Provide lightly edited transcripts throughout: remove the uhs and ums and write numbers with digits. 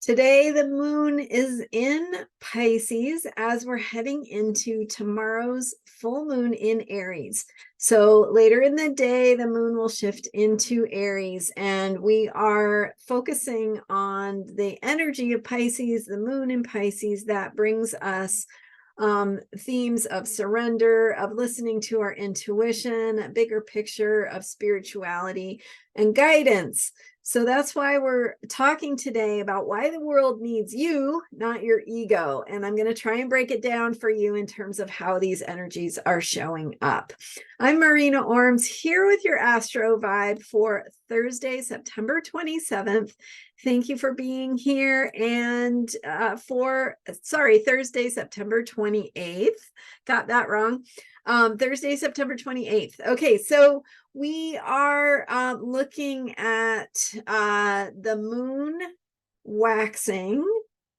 Today, the moon is in Pisces as we're heading into tomorrow's full moon in Aries. So later in the day, the moon will shift into Aries, and we are focusing on the energy of Pisces, the moon in Pisces, that brings us themes of surrender, of listening to our intuition, a bigger picture of spirituality and guidance. So that's why we're talking today about why the world needs you, not your ego. And I'm going to try and break it down for you in terms of how these energies are showing up. I'm Marina Ormes here with your Astro Vibe for Thursday, September 27th. Thank you for being here. And Thursday, September 28th. Got that wrong. Thursday, September 28th. Okay, so we are looking at the moon waxing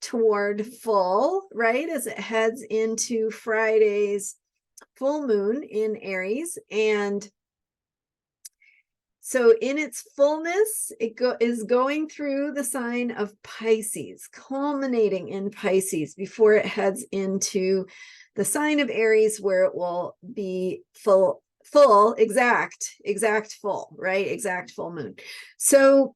toward full, right, as it heads into Friday's full moon in Aries. And so in its fullness, it is going through the sign of Pisces, culminating in Pisces before it heads into the sign of Aries, where it will be exact full, right? Exact full moon. So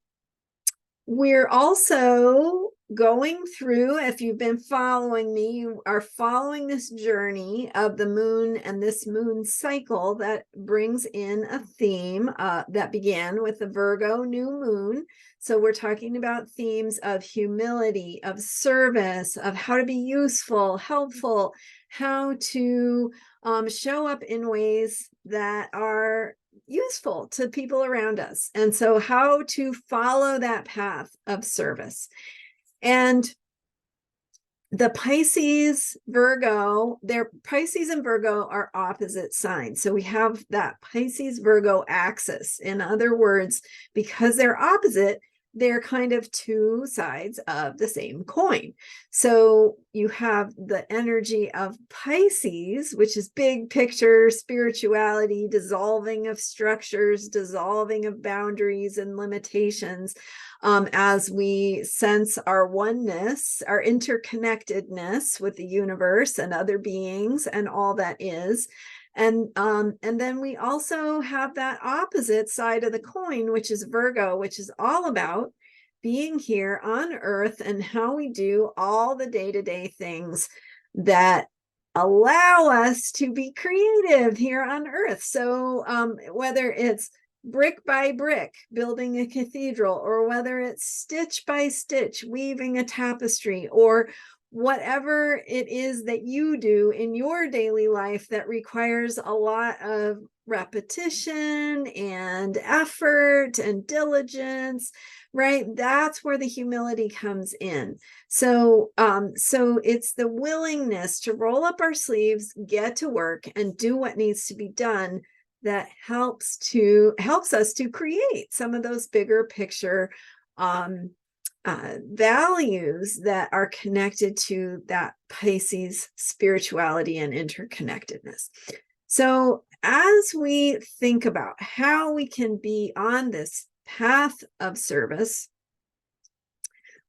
we're also going through, if you've been following me, you are following this journey of the moon and this moon cycle that brings in a theme that began with the Virgo new moon. So we're talking about themes of humility, of service, of how to be useful, helpful, how to show up in ways that are useful to people around us. And so how to follow that path of service. And the Pisces and Virgo are opposite signs. So we have that Pisces Virgo axis. In other words, because they're opposite, they're kind of two sides of the same coin. So you have the energy of Pisces, which is big picture spirituality, dissolving of structures, dissolving of boundaries and limitations, as we sense our oneness, our interconnectedness with the universe and other beings and all that is. And then we also have that opposite side of the coin, which is Virgo, which is all about being here on Earth and how we do all the day-to-day things that allow us to be creative here on Earth. So whether it's brick by brick building a cathedral, or whether it's stitch by stitch weaving a tapestry, or whatever it is that you do in your daily life that requires a lot of repetition and effort and diligence, right? That's where the humility comes in. So it's the willingness to roll up our sleeves, get to work, and do what needs to be done that helps us to create some of those bigger picture values that are connected to that Pisces spirituality and interconnectedness. So as we think about how we can be on this path of service,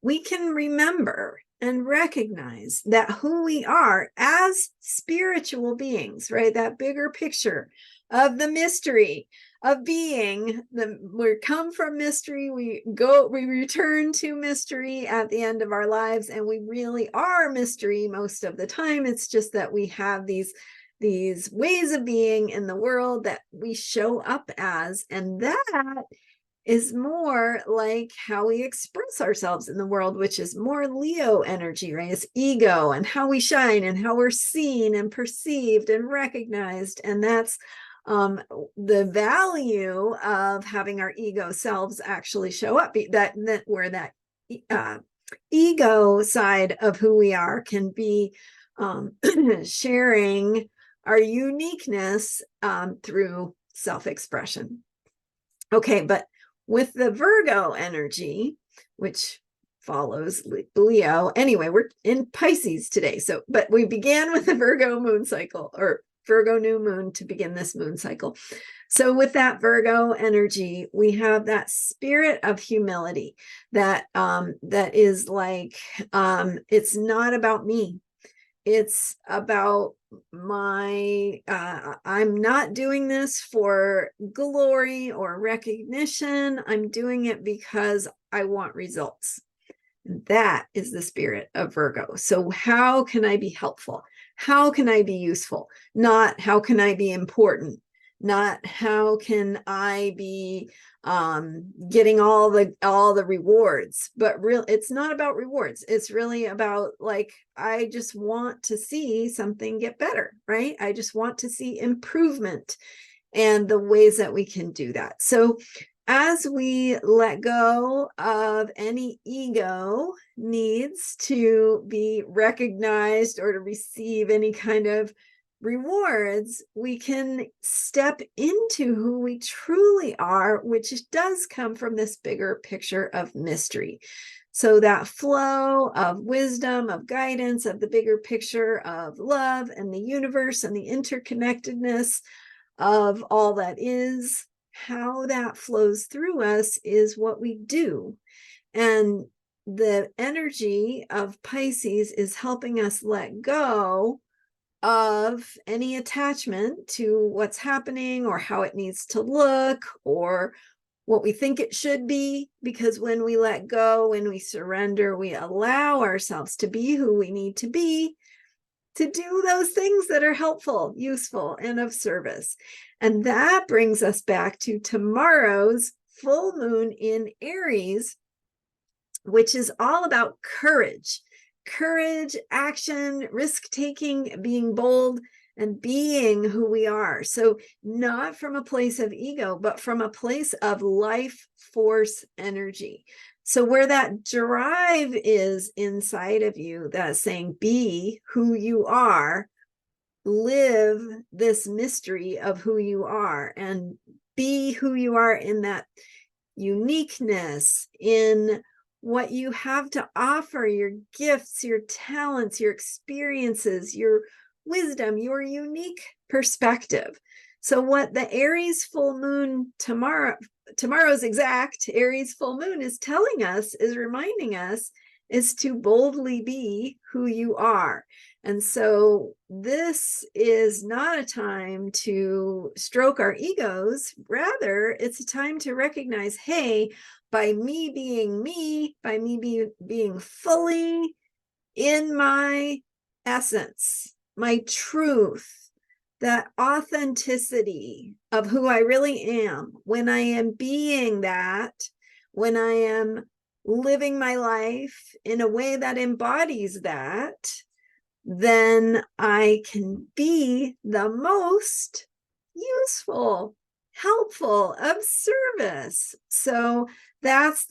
we can remember and recognize that who we are as spiritual beings, right? That bigger picture of the mystery of being, we come from mystery, we return to mystery at the end of our lives, and we really are mystery most of the time. It's just that we have these ways of being in the world that we show up as, and that is more like how we express ourselves in the world, which is more Leo energy, right? It's ego and how we shine and how we're seen and perceived and recognized. And that's the value of having our ego selves actually show up, where that ego side of who we are can be sharing our uniqueness through self-expression. Okay, but with the Virgo energy, which follows Leo, anyway, we're in Pisces today. So, but we began with the Virgo moon cycle, or Virgo new moon to begin this moon cycle. So with that Virgo energy, we have that spirit of humility that that is like, it's not about me. It's about my, I'm not doing this for glory or recognition. I'm doing it because I want results. That is the spirit of Virgo. So how can I be helpful? How can I be useful? Not how can I be important? Not how can I be getting all the rewards, but real, it's not about rewards. It's really about like, I just want to see something get better, right? I just want to see improvement and the ways that we can do that. So as we let go of any ego needs to be recognized or to receive any kind of rewards, we can step into who we truly are, which does come from this bigger picture of mystery. So that flow of wisdom, of guidance, of the bigger picture of love and the universe and the interconnectedness of all that is, how that flows through us is what we do. And the energy of Pisces is helping us let go of any attachment to what's happening or how it needs to look or what we think it should be. Because when we let go, when we surrender, we allow ourselves to be who we need to be, to do those things that are helpful, useful, and of service. And that brings us back to tomorrow's full moon in Aries, which is all about courage, action, risk-taking, being bold, and being who we are. So not from a place of ego, but from a place of life force energy. So where that drive is inside of you, that's saying, be who you are, live this mystery of who you are, and be who you are in that uniqueness, in what you have to offer, your gifts, your talents, your experiences, your wisdom, your unique perspective. So what the Aries full moon tomorrow's exact Aries full moon is telling us, is reminding us, is to boldly be who you are. And so this is not a time to stroke our egos. Rather, it's a time to recognize, hey, by me being me, by me being fully in my essence, my truth, that authenticity of who I really am, when I am being that, when I am living my life in a way that embodies that, then I can be the most useful, helpful, of service. So that's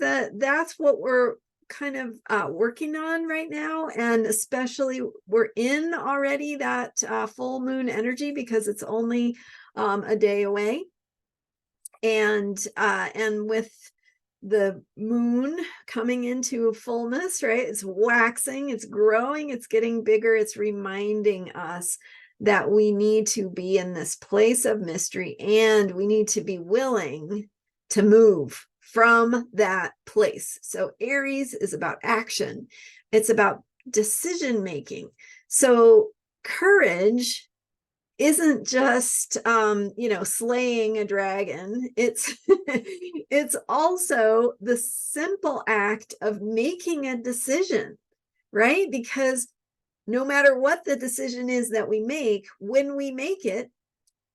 what we're kind of working on right now. And especially we're in already that full moon energy because it's only a day away. And with the moon coming into fullness, right? It's waxing, it's growing, it's getting bigger. It's reminding us that we need to be in this place of mystery, and we need to be willing to move from that place. So Aries is about action. It's about decision making. So courage isn't just slaying a dragon. It's it's also the simple act of making a decision, right? Because no matter what the decision is that we make, when we make it,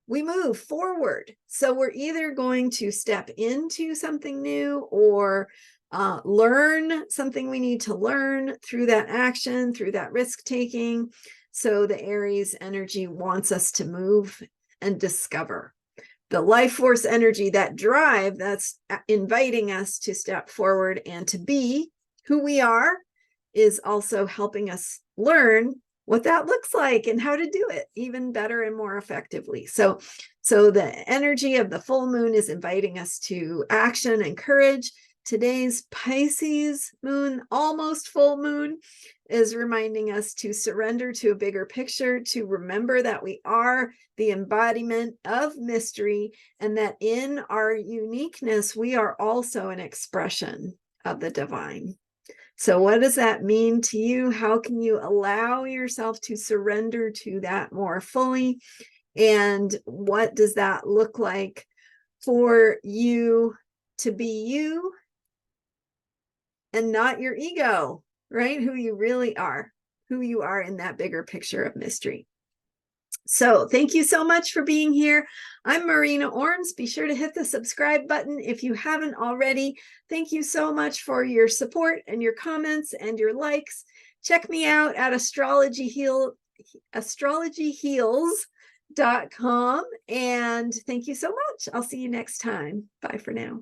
we move forward. So we're either going to step into something new or learn something we need to learn through that action, through that risk taking. So the Aries energy wants us to move and discover. The life force energy, that drive, that's inviting us to step forward and to be who we are, is also helping us learn what that looks like and how to do it even better and more effectively. So the energy of the full moon is inviting us to action and courage. Today's Pisces moon, almost full moon, is reminding us to surrender to a bigger picture, to remember that we are the embodiment of mystery, and that in our uniqueness, we are also an expression of the divine. So what does that mean to you? How can you allow yourself to surrender to that more fully? And what does that look like for you to be you and not your ego, right? Who you really are, who you are in that bigger picture of mystery. So thank you so much for being here. I'm Marina Ormes. Be sure to hit the subscribe button if you haven't already. Thank you so much for your support and your comments and your likes. Check me out at astrologyheals.com. And thank you so much. I'll see you next time. Bye for now.